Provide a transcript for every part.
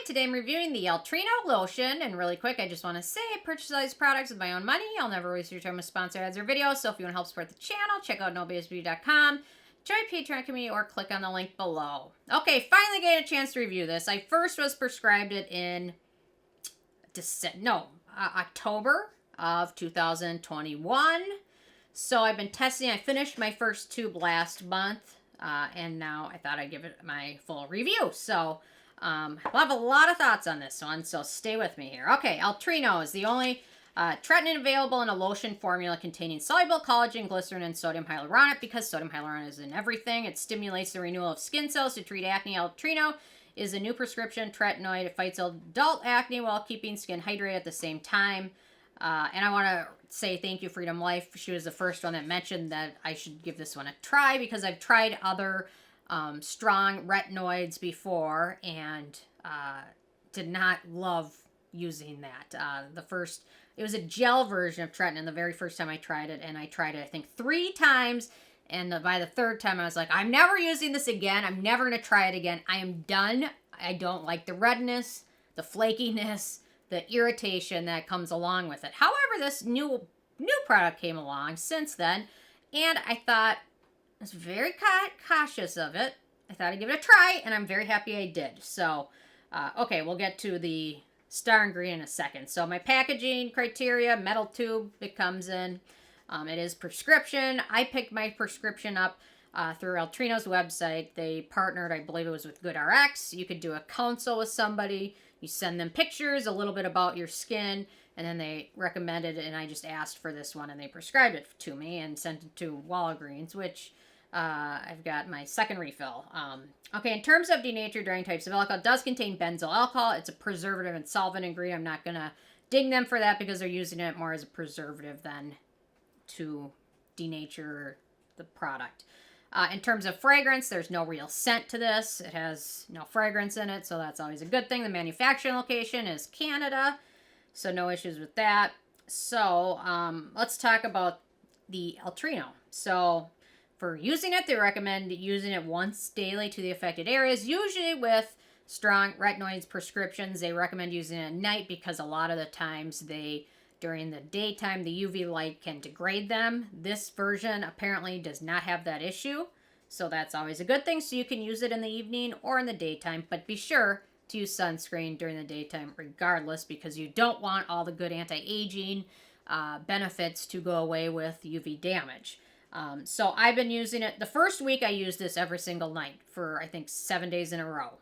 Today I'm reviewing the Altreno Lotion, and really quick, I just want to say I purchase all these products with my own money. I'll never waste your time with sponsor ads or videos, so if you want to help support the channel, check out nobasbeauty.com, join Patreon community, or click on the link below. Okay, finally getting a chance to review this. I first was prescribed it in October of 2021, so I've been testing. I finished my first tube last month, and now I thought I'd give it my full review, so I'll have a lot of thoughts on this one, so stay with me here. Okay, Altreno is the only tretinoin available in a lotion formula containing soluble collagen, glycerin, and sodium hyaluronate. Because sodium hyaluronate is in everything, it stimulates the renewal of skin cells to treat acne. Altreno is a new prescription tretinoid. It fights adult acne while keeping skin hydrated at the same time. And I want to say thank you, Freedom Life. She was the first one that mentioned that I should give this one a try, because I've tried other strong retinoids before and did not love using that. It was a gel version of tretinoin the very first time I tried it, and I tried it I think 3 times, and by the 3rd time I was like, I'm never using this again. I'm never going to try it again. I am done. I don't like the redness, the flakiness, the irritation that comes along with it. However, this new product came along since then, and I thought, I was very cautious of it. I thought I'd give it a try, and I'm very happy I did. So, okay, we'll get to the star ingredient in a second. So my packaging criteria, metal tube it comes in. It is prescription. I picked my prescription up through Altreno's website. They partnered, I believe it was with GoodRx. You could do a consult with somebody. You send them pictures, a little bit about your skin, and then they recommended it, and I just asked for this one, and they prescribed it to me and sent it to Walgreens, which I've got my second refill. Okay, in terms of denatured drying types of alcohol, it does contain benzyl alcohol. It's a preservative and solvent ingredient. I'm not going to ding them for that because they're using it more as a preservative than to denature the product. In terms of fragrance, there's no real scent to this. It has no fragrance in it, so that's always a good thing. The manufacturing location is Canada, so no issues with that. So let's talk about the Altreno. So for using it, they recommend using it once daily to the affected areas. Usually with strong retinoids prescriptions, they recommend using it at night because a lot of the times during the daytime, the UV light can degrade them. This version apparently does not have that issue, so that's always a good thing. So you can use it in the evening or in the daytime, but be sure to use sunscreen during the daytime regardless, because you don't want all the good anti-aging benefits to go away with UV damage. So I've been using it. The first week I used this every single night for I think 7 days in a row.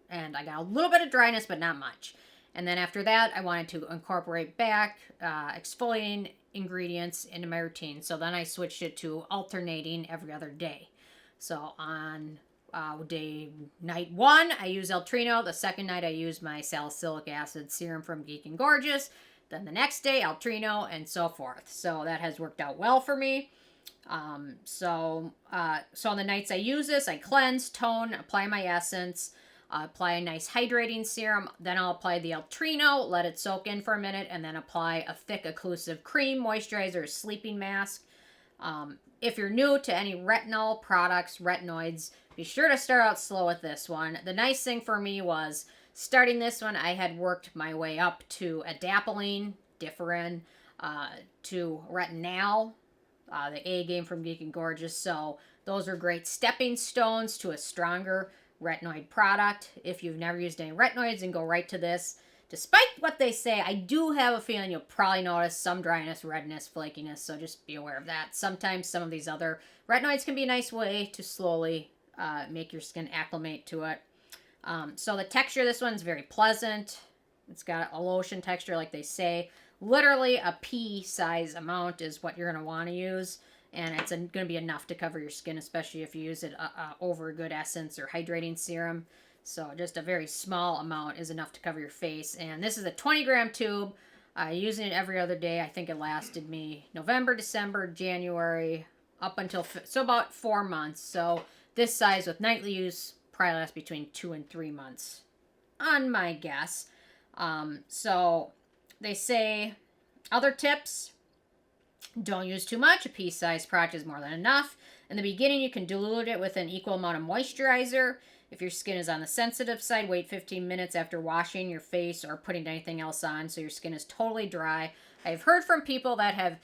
And I got a little bit of dryness, but not much. And then after that, I wanted to incorporate back exfoliating ingredients into my routine. So then I switched it to alternating every other day. So on night 1, I use Altreno. The second night, I use my salicylic acid serum from Geek and Gorgeous. Then the next day, Altreno, and so forth. So that has worked out well for me. So on the nights I use this, I cleanse, tone, apply my essence, apply a nice hydrating serum, then I'll apply the Altreno, let it soak in for a minute, and then apply a thick occlusive cream, moisturizer, or sleeping mask. If you're new to any retinol products, retinoids, be sure to start out slow with this one. The nice thing for me was, starting this one, I had worked my way up to adapalene, Differin, to retinal, the A game from Geek and Gorgeous. So those are great stepping stones to a stronger retinoid product. If you've never used any retinoids, and go right to this. Despite what they say, I do have a feeling you'll probably notice some dryness, redness, flakiness, so just be aware of that. Sometimes some of these other retinoids can be a nice way to slowly make your skin acclimate to it. So the texture of this one's very pleasant. It's got a lotion texture like they say. Literally a pea size amount is what you're going to want to use, and it's going to be enough to cover your skin, especially if you use it over a good essence or hydrating serum. So just a very small amount is enough to cover your face, and this is a 20-gram tube. Using it every other day. I think it lasted me November, December, January, up until, so about 4 months. So this size with nightly use probably lasts between 2 and 3 months, on my guess. So they say, other tips, don't use too much. A pea-sized product is more than enough. In the beginning, you can dilute it with an equal amount of moisturizer. If your skin is on the sensitive side, wait 15 minutes after washing your face or putting anything else on so your skin is totally dry. I've heard from people that have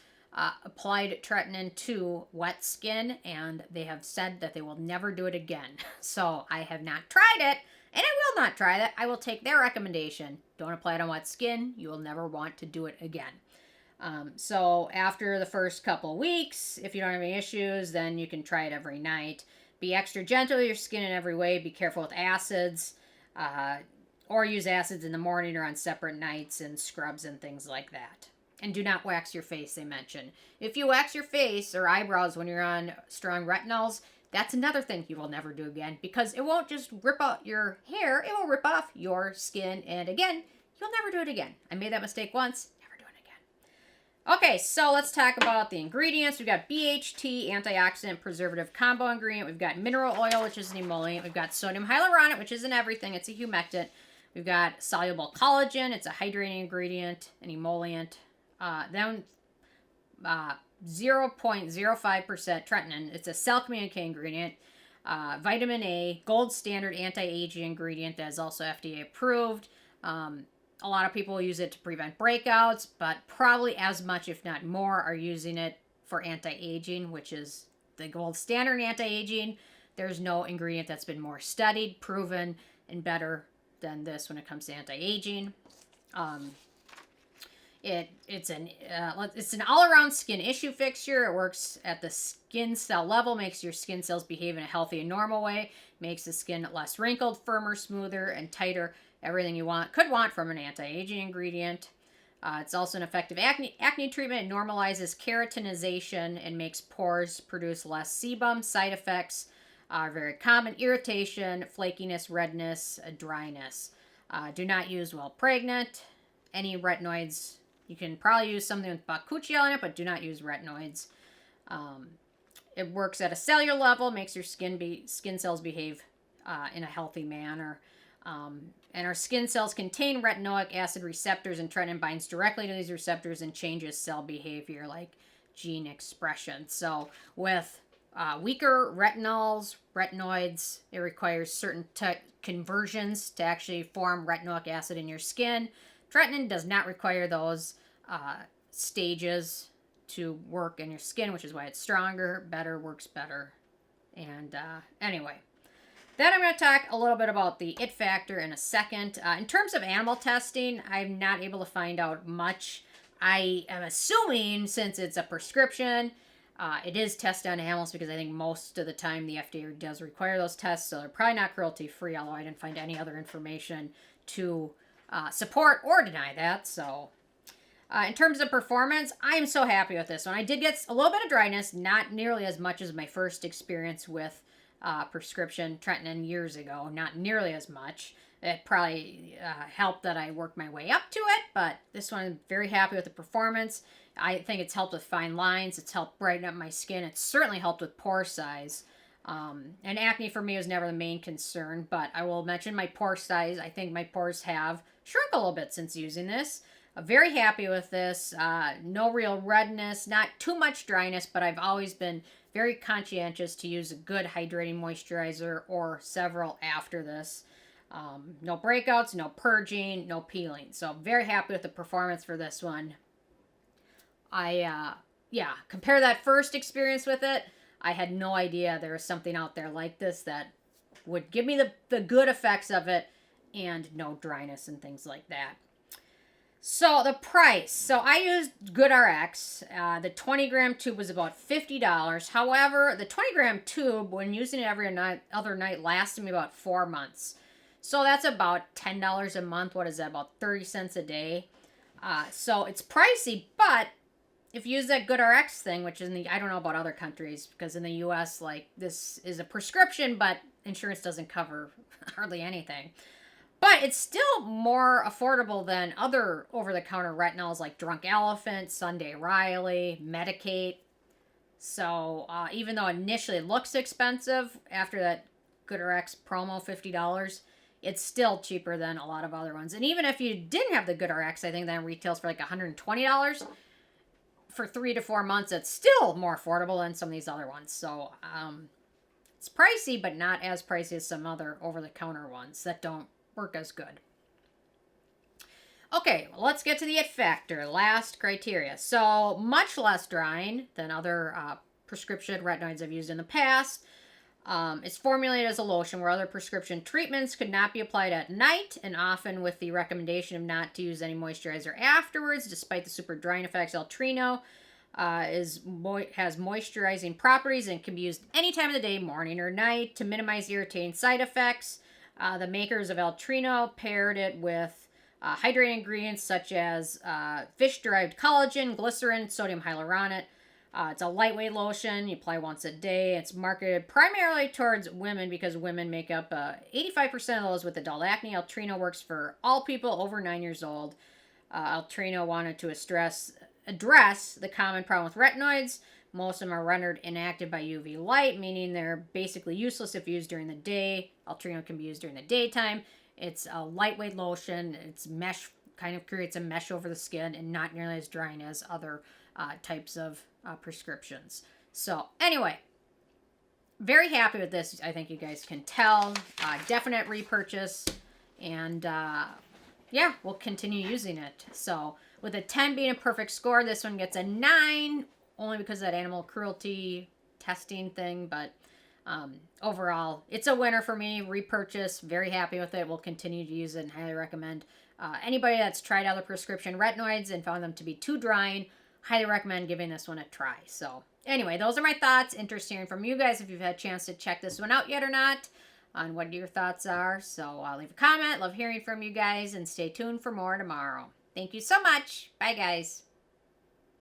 applied tretinoin to wet skin, and they have said that they will never do it again. So I have not tried it, and I will not try that. I will take their recommendation. Don't apply it on wet skin. You will never want to do it again. So after the first couple weeks, if you don't have any issues, then you can try it every night. Be extra gentle with your skin in every way. Be careful with acids, or use acids in the morning or on separate nights and scrubs and things like that. And do not wax your face, they mention. If you wax your face or eyebrows when you're on strong retinols, that's another thing you will never do again, because it won't just rip out your hair, it will rip off your skin. And again, you'll never do it again. I made that mistake once, never do it again. Okay, so let's talk about the ingredients. We've got BHT, antioxidant preservative combo ingredient. We've got mineral oil, which is an emollient. We've got sodium hyaluronate, which isn't everything, it's a humectant. We've got soluble collagen, it's a hydrating ingredient, an emollient. Then 0.05% tretinoin. It's a cell communicating ingredient. Vitamin A, gold standard anti-aging ingredient that is also FDA approved. A lot of people use it to prevent breakouts, but probably as much, if not more, are using it for anti-aging, which is the gold standard anti-aging. There's no ingredient that's been more studied, proven, and better than this when it comes to anti-aging. It's an all-around skin issue fixture. It works at the skin cell level, makes your skin cells behave in a healthy and normal way, makes the skin less wrinkled, firmer, smoother, and tighter. Everything you could want from an anti-aging ingredient. It's also an effective acne treatment. It normalizes keratinization and makes pores produce less sebum. Side effects are very common: irritation, flakiness, redness, dryness. Do not use while pregnant. Any retinoids. You can probably use something with bakuchiol in it, but do not use retinoids. It works at a cellular level, makes your skin cells behave in a healthy manner. And our skin cells contain retinoic acid receptors, and tretinoin binds directly to these receptors and changes cell behavior like gene expression. So with weaker retinoids, it requires certain conversions to actually form retinoic acid in your skin. Tretinoin does not require those stages to work in your skin, which is why it's stronger, better, works better. And anyway, then I'm going to talk a little bit about the it factor in a second. In terms of animal testing, I'm not able to find out much. I am assuming, since it's a prescription, it is tested on animals, because I think most of the time the FDA does require those tests, so they're probably not cruelty-free, although I didn't find any other information to support or deny that. So in terms of performance, I'm so happy with this one. I did get a little bit of dryness, not nearly as much as my first experience with prescription tretinoin years ago, not nearly as much. It probably helped that I worked my way up to it, but this one, I'm very happy with the performance. I think it's helped with fine lines. It's helped brighten up my skin. It's certainly helped with pore size. And acne for me was never the main concern, but I will mention my pore size. I think my pores have shrunk a little bit since using this. I'm very happy with this. No real redness, not too much dryness, but I've always been very conscientious to use a good hydrating moisturizer or several after this. No breakouts, no purging, no peeling. So I'm very happy with the performance for this one. Compare that first experience with it. I had no idea there was something out there like this that would give me the good effects of it and no dryness and things like that. So the price. So I used GoodRx. The 20-gram tube was about $50. However, the 20-gram tube, when using it every other night, lasted me about 4 months. So that's about $10 a month. What is that? About 30 cents a day. So it's pricey, but if you use that GoodRx thing, which is I don't know about other countries, because in the U.S., like, this is a prescription, but insurance doesn't cover hardly anything. But it's still more affordable than other over-the-counter retinols like Drunk Elephant, Sunday Riley, Medicate. So even though initially it looks expensive, after that GoodRx promo, $50, it's still cheaper than a lot of other ones. And even if you didn't have the GoodRx, I think that retails for like $120. For 3 to 4 months, it's still more affordable than some of these other ones. So It's pricey, but not as pricey as some other over-the-counter ones that don't work as good. Okay, well, let's get to the it factor. Last criteria. So, much less drying than other prescription retinoids I've used in the past. It's formulated as a lotion where other prescription treatments could not be applied at night, and often with the recommendation of not to use any moisturizer afterwards, despite the super drying effects. Altreno has moisturizing properties and can be used any time of the day, morning or night, to minimize irritating side effects. The makers of Altreno paired it with hydrating ingredients such as fish-derived collagen, glycerin, sodium hyaluronate. It's a lightweight lotion. You apply once a day. It's marketed primarily towards women because women make up 85% of those with adult acne. Altreno works for all people over 9 years old. Altreno wanted to address the common problem with retinoids. Most of them are rendered inactive by UV light, meaning they're basically useless if used during the day. Altreno can be used during the daytime. It's a lightweight lotion. It's mesh, kind of creates a mesh over the skin and not nearly as drying as other types of prescriptions. So anyway, very happy with this. I think you guys can tell. Definite repurchase. And yeah, we'll continue using it. So with a 10 being a perfect score, this one gets a 9, only because of that animal cruelty testing thing. But overall, it's a winner for me. Repurchase, very happy with it. We'll continue to use it and highly recommend. Anybody that's tried other prescription retinoids and found them to be too drying, highly recommend giving this one a try. So anyway, those are my thoughts. Interested hearing from you guys if you've had a chance to check this one out yet or not, on what your thoughts are. So leave a comment. Love hearing from you guys, and stay tuned for more tomorrow. Thank you so much. Bye, guys.